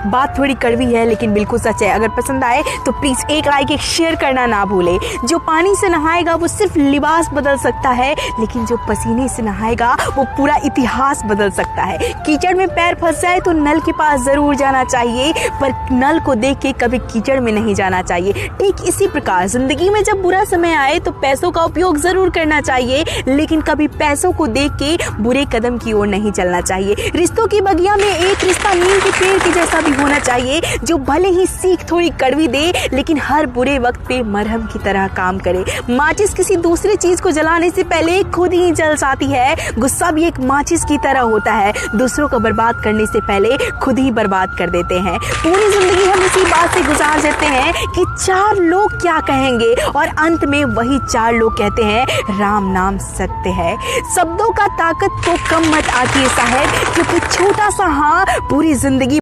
बात थोड़ी कड़वी है लेकिन बिल्कुल सच है। अगर पसंद आए तो प्लीज़ एक लाइक एक शेयर करना ना भूले। जो पानी से नहाएगा वो सिर्फ लिबास बदल सकता है, लेकिन जो पसीने से नहाएगा वो पूरा इतिहास बदल सकता है। कीचड़ में पैर फंस जाए तो नल के पास ज़रूर जाना चाहिए, पर नल को देख के कभी कीचड़ में नहीं जाना चाहिए। ठीक इसी प्रकार ज़िंदगी में जब बुरा समय आए तो पैसों का उपयोग ज़रूर करना चाहिए, लेकिन कभी पैसों को देख के बुरे कदम की ओर नहीं चलना चाहिए। रिश्तों की बगिया में एक रिश्ता नीम के पेड़ के जैसा भी होना चाहिए, जो भले ही सीख थोड़ी कड़वी दे लेकिन हर बुरे वक्त पे मरहम की तरह काम करे। माचिस किसी दूसरी चीज को जलाने से पहले खुद ही जल जाती है। गुस्सा भी एक माचिस की तरह होता है, दूसरों को बर्बाद करने से पहले खुद ही बर्बाद कर देते हैं। पूरी जिंदगी हम इसी बात से गुजार देते हैं कि 4 लोग क्या कहेंगे, और अंत में वही 4 लोग कहते हैं राम नाम सत्य है। शब्दों का ताकत को कम मत आती है साहब, क्योंकि छोटा सा हाँ पूरी जिंदगी